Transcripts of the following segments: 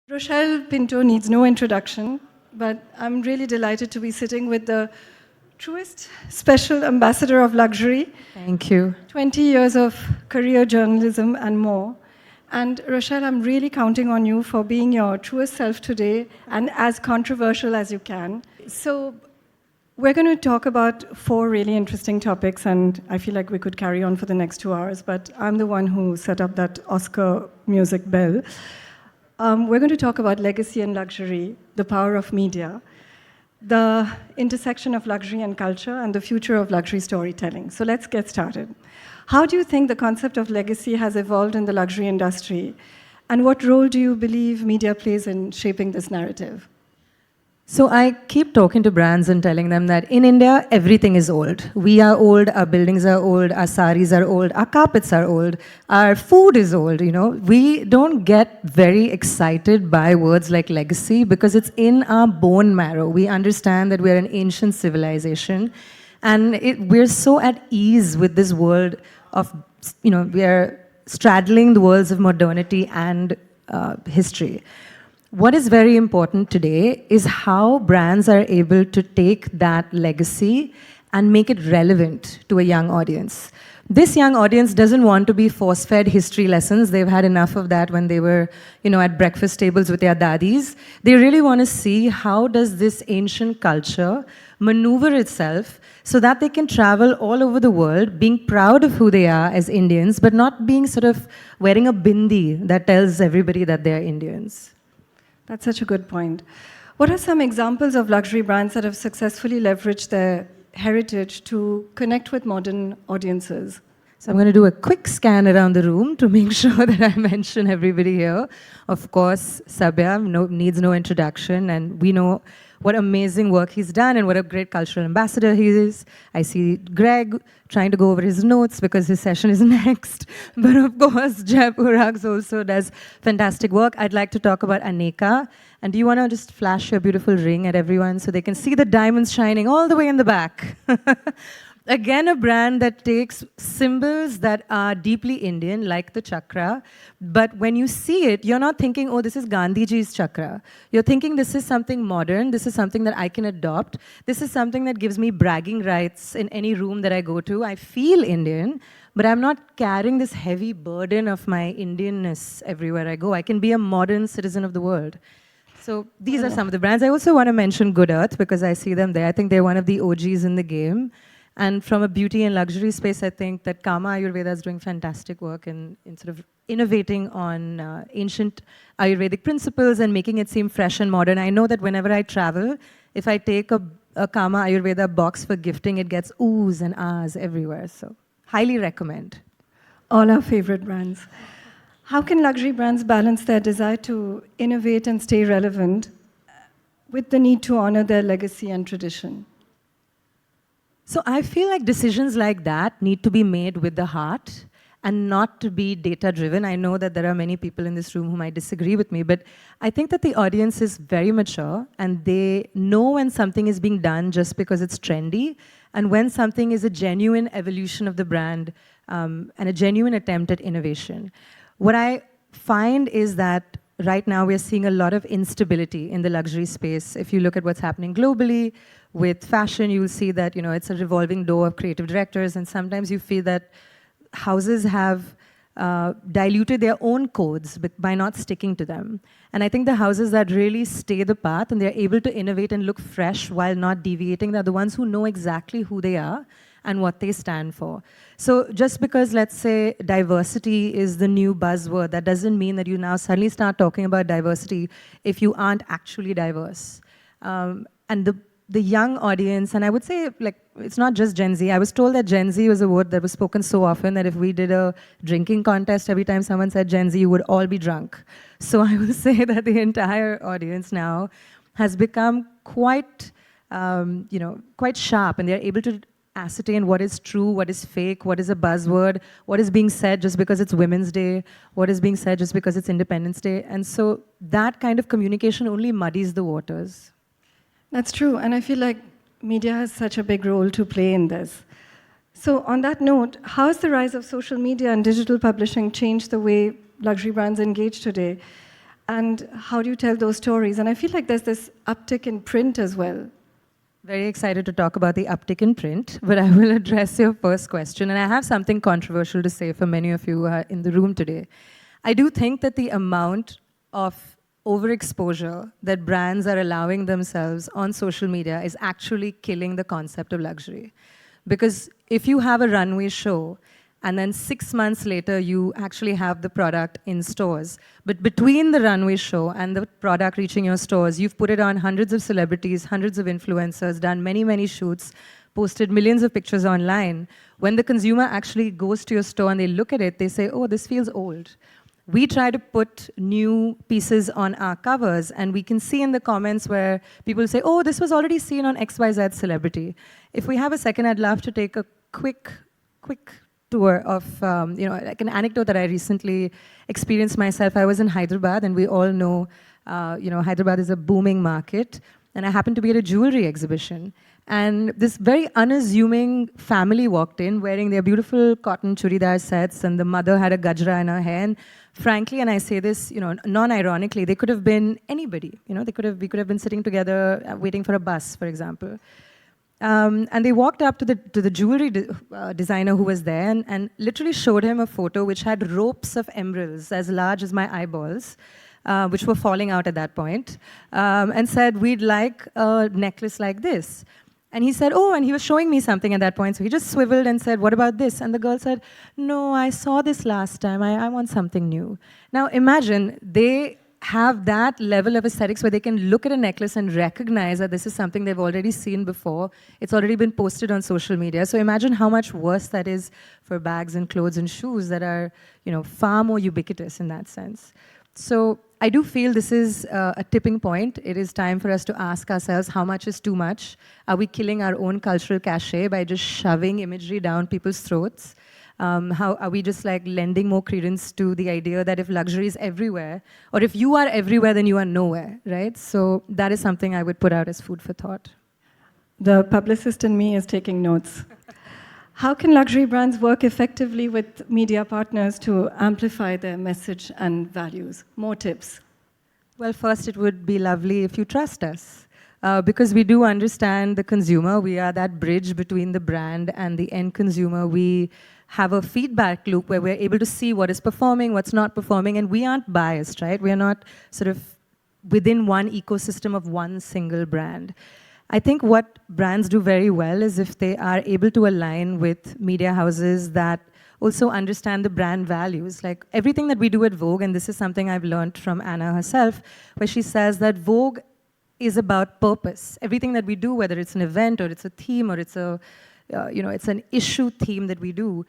Rochelle Pinto needs no introduction, but I'm really delighted to be sitting with the truest special ambassador of luxury. Thank you. 20 years of career journalism and more. And Rochelle, I'm really counting on you for being your truest self today and as controversial as you can. So we're going to talk about 4 really interesting topics, and I feel like we could carry on for the next 2 hours, but I'm the one who set up that Oscar music bell. We're going to talk about legacy and luxury, the power of media, the intersection of luxury and culture, and the future of luxury storytelling. So let's get started. How do you think the concept of legacy has evolved in the luxury industry? And what role do you believe media plays in shaping this narrative? So I keep talking to brands and telling them that in India, everything is old. We are old, our buildings are old, our saris are old, our carpets are old, our food is old, We don't get very excited by words like legacy because it's in our bone marrow. We understand that we're an ancient civilization and we're so at ease with this world of, we are straddling the worlds of modernity and history. What is very important today is how brands are able to take that legacy and make it relevant to a young audience. This young audience doesn't want to be force-fed history lessons. They've had enough of that when they were, at breakfast tables with their daddies. They really want to see how does this ancient culture maneuver itself so that they can travel all over the world, being proud of who they are as Indians, but not being sort of wearing a bindi that tells everybody that they're Indians. That's such a good point. What are some examples of luxury brands that have successfully leveraged their heritage to connect with modern audiences? So I'm going to do a quick scan around the room to make sure that I mention everybody here. Of course, Sabya needs no introduction, and we know what amazing work he's done and what a great cultural ambassador he is. I see Greg trying to go over his notes because his session is next. But of course, Jaipur Rugs also does fantastic work. I'd like to talk about Aneka. And do you want to just flash your beautiful ring at everyone so they can see the diamonds shining all the way in the back? Again, a brand that takes symbols that are deeply Indian, like the chakra, but when you see it, you're not thinking, oh, this is Gandhiji's chakra. You're thinking this is something modern, this is something that I can adopt, this is something that gives me bragging rights in any room that I go to. I feel Indian, but I'm not carrying this heavy burden of my Indianness everywhere I go. I can be a modern citizen of the world. So these are some of the brands. I also want to mention Good Earth because I see them there. I think they're one of the OGs in the game. And from a beauty and luxury space, I think that Kama Ayurveda is doing fantastic work in sort of innovating on ancient Ayurvedic principles and making it seem fresh and modern. I know that whenever I travel, if I take a Kama Ayurveda box for gifting, it gets oohs and ahs everywhere. So highly recommend. All our favorite brands. How can luxury brands balance their desire to innovate and stay relevant with the need to honor their legacy and tradition? So I feel like decisions like that need to be made with the heart and not to be data-driven. I know that there are many people in this room who might disagree with me, but I think that the audience is very mature and they know when something is being done just because it's trendy and when something is a genuine evolution of the brand and a genuine attempt at innovation. What I find is that right now we're seeing a lot of instability in the luxury space. If you look at what's happening globally, with fashion, you'll see that it's a revolving door of creative directors, and sometimes you feel that houses have diluted their own codes by not sticking to them. And I think the houses that really stay the path and they're able to innovate and look fresh while not deviating, they're the ones who know exactly who they are and what they stand for. So just because, let's say, diversity is the new buzzword, that doesn't mean that you now suddenly start talking about diversity if you aren't actually diverse. And the young audience, and I would say, it's not just Gen Z. I was told that Gen Z was a word that was spoken so often that if we did a drinking contest, every time someone said Gen Z, you would all be drunk. So I would say that the entire audience now has become quite, quite sharp, and they're able to ascertain what is true, what is fake, what is a buzzword, what is being said just because it's Women's Day, what is being said just because it's Independence Day. And so that kind of communication only muddies the waters. That's true, and I feel like media has such a big role to play in this. So on that note, how has the rise of social media and digital publishing changed the way luxury brands engage today? And how do you tell those stories? And I feel like there's this uptick in print as well. Very excited to talk about the uptick in print, but I will address your first question. And I have something controversial to say for many of you in the room today. I do think that the amount of overexposure that brands are allowing themselves on social media is actually killing the concept of luxury. Because if you have a runway show, and then 6 months later, you actually have the product in stores. But between the runway show and the product reaching your stores, you've put it on hundreds of celebrities, hundreds of influencers, done many, many shoots, posted millions of pictures online. When the consumer actually goes to your store and they look at it, they say, oh, this feels old. We try to put new pieces on our covers, and we can see in the comments where people say, oh, this was already seen on XYZ celebrity. If we have a second, I'd love to take a quick tour of, like an anecdote that I recently experienced myself. I was in Hyderabad, and we all know, Hyderabad is a booming market. And I happened to be at a jewelry exhibition. And this very unassuming family walked in wearing their beautiful cotton churidar sets, and the mother had a gajra in her hair. And frankly, and I say this, non-ironically, they could have been anybody. We could have been sitting together waiting for a bus, for example. And they walked up to the jewelry designer who was there and literally showed him a photo which had ropes of emeralds as large as my eyeballs, which were falling out at that point, and said, we'd like a necklace like this. And he said, oh, and he was showing me something at that point, so he just swiveled and said, what about this? And the girl said, no, I saw this last time, I want something new. Now imagine, they have that level of aesthetics where they can look at a necklace and recognize that this is something they've already seen before. It's already been posted on social media. So imagine how much worse that is for bags and clothes and shoes that are, far more ubiquitous in that sense. So I do feel this is a tipping point. It is time for us to ask ourselves, how much is too much? Are we killing our own cultural cachet by just shoving imagery down people's throats? How are we just like lending more credence to the idea that if luxury is everywhere, or if you are everywhere, then you are nowhere, right? So that is something I would put out as food for thought. The publicist in me is taking notes. How can luxury brands work effectively with media partners to amplify their message and values? More tips. Well, first, it would be lovely if you trust us. Because we do understand the consumer. We are that bridge between the brand and the end consumer. We have a feedback loop where we're able to see what is performing, what's not performing, and we aren't biased, right? We are not sort of within one ecosystem of one single brand. I think what brands do very well is if they are able to align with media houses that also understand the brand values. Like everything that we do at Vogue, and this is something I've learned from Anna herself, where she says that Vogue is about purpose. Everything that we do, whether it's an event or it's a theme or it's a it's an issue theme that we do,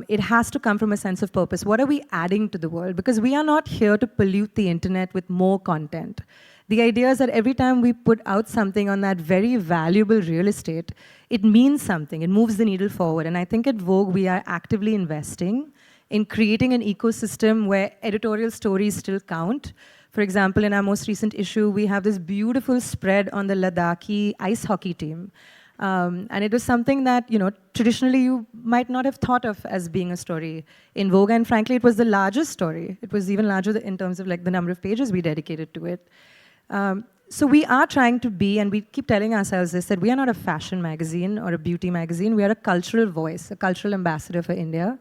it has to come from a sense of purpose. What are we adding to the world? Because we are not here to pollute the internet with more content. The idea is that every time we put out something on that very valuable real estate, it means something, it moves the needle forward. And I think at Vogue, we are actively investing in creating an ecosystem where editorial stories still count. For example, in our most recent issue, we have this beautiful spread on the Ladakhi ice hockey team. And it was something that, traditionally you might not have thought of as being a story in Vogue. And frankly, it was the largest story. It was even larger in terms of like the number of pages we dedicated to it. So we are trying to be, and we keep telling ourselves this, that we are not a fashion magazine or a beauty magazine. We are a cultural voice, a cultural ambassador for India.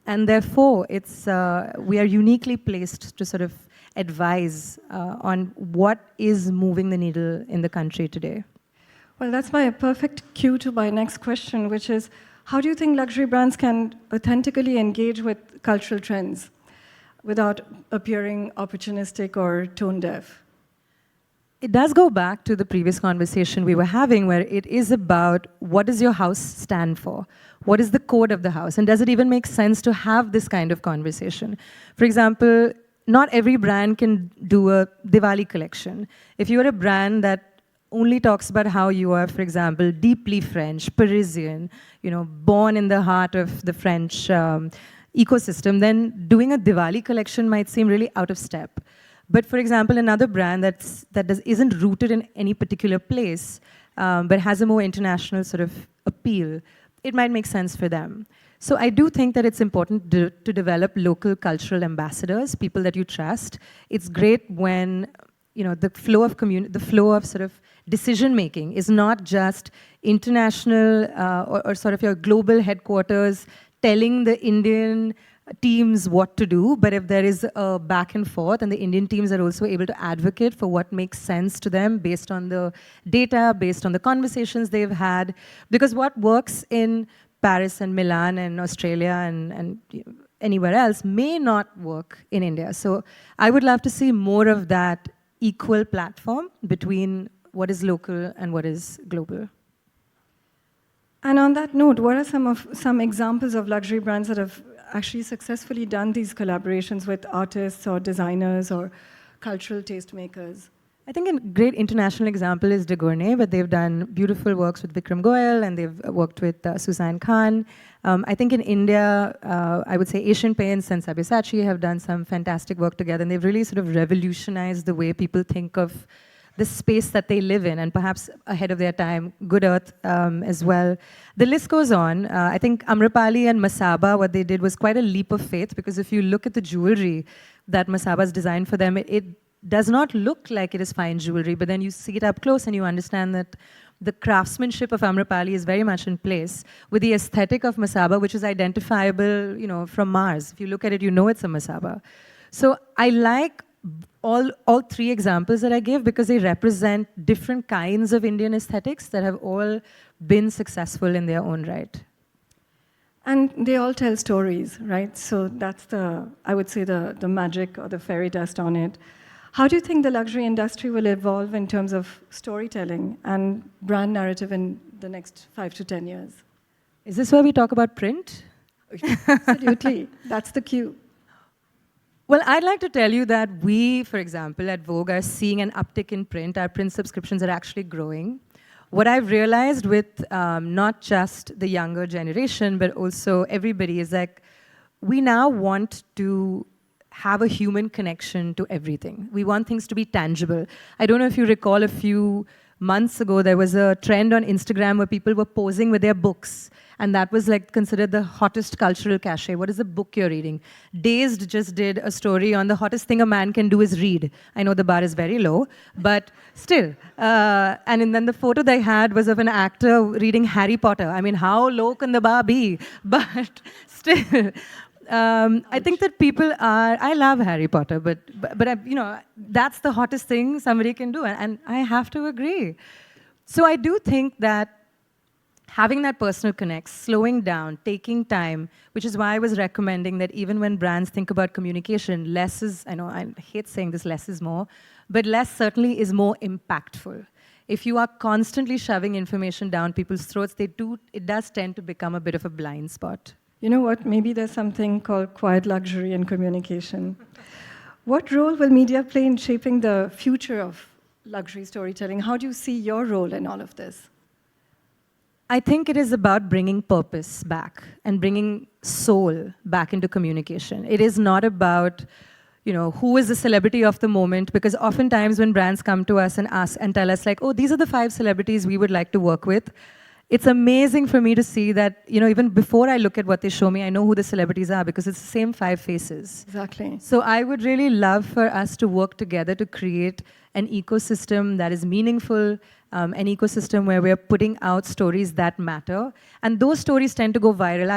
And therefore, we are uniquely placed to sort of advise on what is moving the needle in the country today. Well, that's my perfect cue to my next question, which is, how do you think luxury brands can authentically engage with cultural trends without appearing opportunistic or tone deaf? It does go back to the previous conversation we were having, where it is about what does your house stand for? What is the code of the house? And does it even make sense to have this kind of conversation? For example, not every brand can do a Diwali collection. If you're a brand that only talks about how you are, for example, deeply French, Parisian, born in the heart of the French ecosystem, then doing a Diwali collection might seem really out of step. But for example, another brand isn't rooted in any particular place, but has a more international sort of appeal, it might make sense for them. So I do think that it's important to develop local cultural ambassadors, people that you trust. It's great when the flow of sort of decision making is not just international or sort of your global headquarters telling the Indian teams what to do, but if there is a back and forth and the Indian teams are also able to advocate for what makes sense to them based on the data, based on the conversations they've had, because what works in Paris and Milan and Australia and anywhere else may not work in India. So I would love to see more of that equal platform between what is local and what is global. And on that note, what are some examples of luxury brands that have actually successfully done these collaborations with artists or designers or cultural tastemakers? I think a great international example is de Gournay, but they've done beautiful works with Vikram Goyal and they've worked with Suzanne Khan. I think in India, I would say Asian Paints and Sabyasachi have done some fantastic work together, and they've really sort of revolutionized the way people think of the space that they live in, and perhaps ahead of their time, Good Earth as well. The list goes on. I think Amrapali and Masaba, what they did was quite a leap of faith, because if you look at the jewelry that Masaba's designed for them, it does not look like it is fine jewelry, but then you see it up close and you understand that the craftsmanship of Amrapali is very much in place with the aesthetic of Masaba, which is identifiable, from Mars. If you look at it, you know it's a Masaba. So I like all three examples that I gave because they represent different kinds of Indian aesthetics that have all been successful in their own right. And they all tell stories, right? So that's I would say the magic or the fairy dust on it. How do you think the luxury industry will evolve in terms of storytelling and brand narrative in the next 5 to 10 years? Is this where we talk about print? Absolutely. That's the cue. Well, I'd like to tell you that we, for example, at Vogue are seeing an uptick in print. Our print subscriptions are actually growing. What I've realized with not just the younger generation, but also everybody is like, we now want to have a human connection to everything. We want things to be tangible. I don't know if you recall a few months ago, there was a trend on Instagram where people were posing with their books. And that was like considered the hottest cultural cachet. What is the book you're reading? Dazed just did a story on the hottest thing a man can do is read. I know the bar is very low, but still. And then the photo they had was of an actor reading Harry Potter. I mean, how low can the bar be? But still. I think that people I love Harry Potter, but that's the hottest thing somebody can do, and I have to agree. So I do think that having that personal connect, slowing down, taking time, which is why I was recommending that even when brands think about communication, less is, I know I hate saying this, less is more, but less certainly is more impactful. If you are constantly shoving information down people's throats, it does tend to become a bit of a blind spot. You know what? Maybe there's something called quiet luxury in communication. What role will media play in shaping the future of luxury storytelling? How do you see your role in all of this? I think it is about bringing purpose back and bringing soul back into communication. It is not about, who is the celebrity of the moment, because oftentimes when brands come to us and ask and tell us like, oh, these are the 5 celebrities we would like to work with, it's amazing for me to see that, even before I look at what they show me, I know who the celebrities are because it's the same 5 faces. Exactly. So I would really love for us to work together to create an ecosystem that is meaningful, an ecosystem where we're putting out stories that matter. And those stories tend to go viral.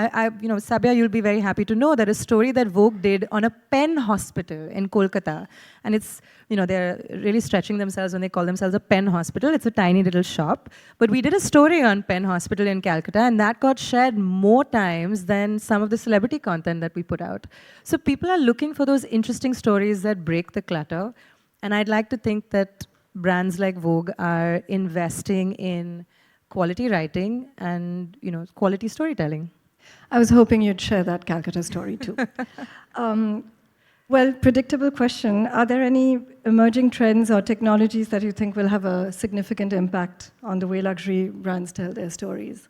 Sabya, you'll be very happy to know that a story that Vogue did on a pen hospital in Kolkata, and it's, they're really stretching themselves when they call themselves a pen hospital. It's a tiny little shop. But we did a story on pen hospital in Calcutta, and that got shared more times than some of the celebrity content that we put out. So people are looking for those interesting stories that break the clutter. And I'd like to think that brands like Vogue are investing in quality writing and, quality storytelling. I was hoping you'd share that Calcutta story too. Well, predictable question. Are there any emerging trends or technologies that you think will have a significant impact on the way luxury brands tell their stories?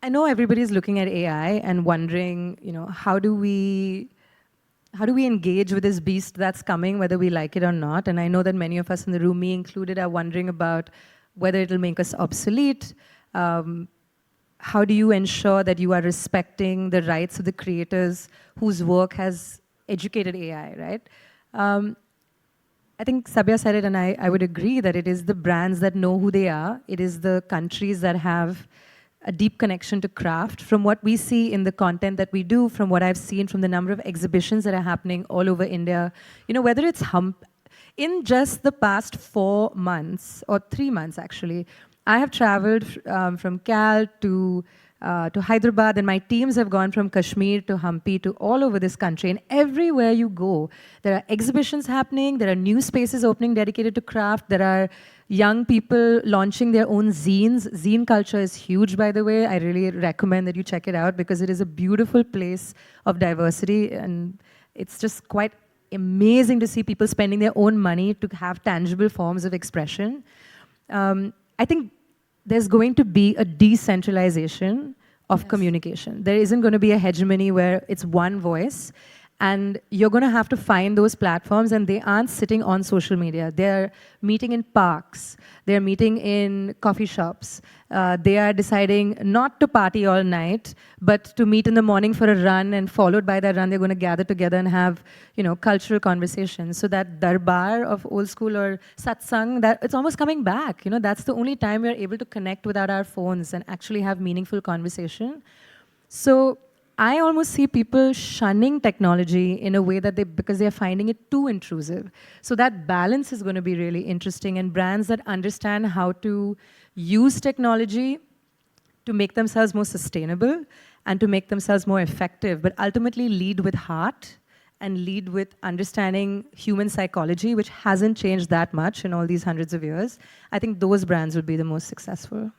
I know everybody's looking at AI and wondering, how do we engage with this beast that's coming, whether we like it or not? And I know that many of us in the room, me included, are wondering about whether it'll make us obsolete, how do you ensure that you are respecting the rights of the creators whose work has educated AI, right? I think Sabya said it, and I would agree that it is the brands that know who they are. It is the countries that have a deep connection to craft. From what we see in the content that we do, from what I've seen from the number of exhibitions that are happening all over India, whether it's in just the past 4 months, or 3 months actually, I have traveled from Cal to Hyderabad, and my teams have gone from Kashmir to Hampi to all over this country. And everywhere you go, there are exhibitions happening, there are new spaces opening dedicated to craft, there are young people launching their own zines. Zine culture is huge, by the way. I really recommend that you check it out because it is a beautiful place of diversity, and it's just quite amazing to see people spending their own money to have tangible forms of expression. I think there's going to be a decentralization of communication. There isn't going to be a hegemony where it's one voice, and you're going to have to find those platforms, and they aren't sitting on social media. They're meeting in parks. They're meeting in coffee shops. They are deciding not to party all night, but to meet in the morning for a run, and followed by that run, they're going to gather together and have, cultural conversations. So that darbar of old school or satsang, that it's almost coming back. That's the only time we're able to connect without our phones and actually have meaningful conversation. So I almost see people shunning technology in a way that because they're finding it too intrusive. So that balance is going to be really interesting, and brands that understand how to use technology to make themselves more sustainable and to make themselves more effective, but ultimately lead with heart and lead with understanding human psychology, which hasn't changed that much in all these hundreds of years. I think those brands will be the most successful.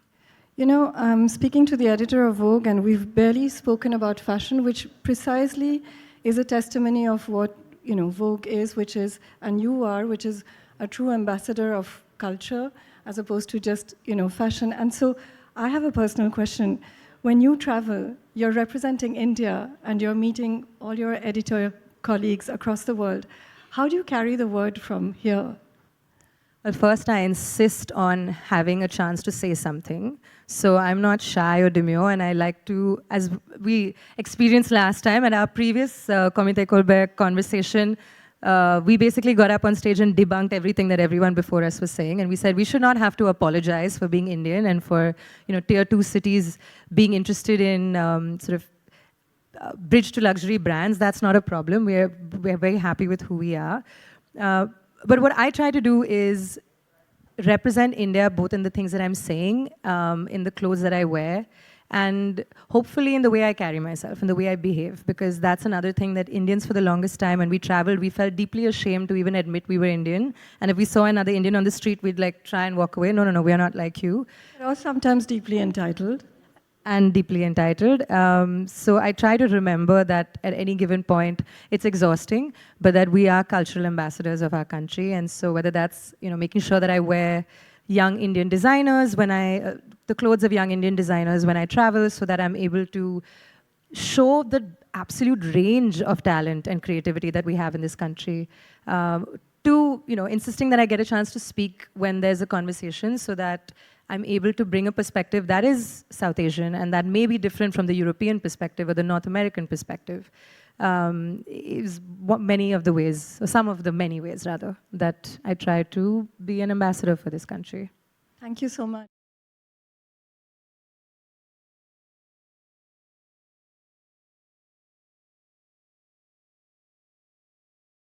I'm speaking to the editor of Vogue, and we've barely spoken about fashion, which precisely is a testimony of what Vogue is, which is, and you are, which is a true ambassador of culture, as opposed to just fashion. And so I have a personal question. When you travel, you're representing India, and you're meeting all your editor colleagues across the world. How do you carry the word from here? Well, first, I insist on having a chance to say something. So I'm not shy or demure, and I like to, as we experienced last time at our previous Comité Colbert conversation, we basically got up on stage and debunked everything that everyone before us was saying, and we said we should not have to apologize for being Indian and for tier 2 cities being interested in bridge to luxury brands. That's not a problem. We're very happy with who we are. But what I try to do is represent India both in the things that I'm saying, in the clothes that I wear, and hopefully in the way I carry myself, in the way I behave, because that's another thing that Indians for the longest time, when we traveled, we felt deeply ashamed to even admit we were Indian. And if we saw another Indian on the street, we'd try and walk away. No, we are not like you. Or sometimes deeply entitled. And deeply entitled. So I try to remember that at any given point, it's exhausting, but that we are cultural ambassadors of our country. And so whether that's making sure that I wear young Indian designers the clothes of young Indian designers when I travel, so that I'm able to show the absolute range of talent and creativity that we have in this country. To insisting that I get a chance to speak when there's a conversation, so that I'm able to bring a perspective that is South Asian and that may be different from the European perspective or the North American perspective. Is many of the ways, or some of the many ways rather, that I try to be an ambassador for this country. Thank you so much.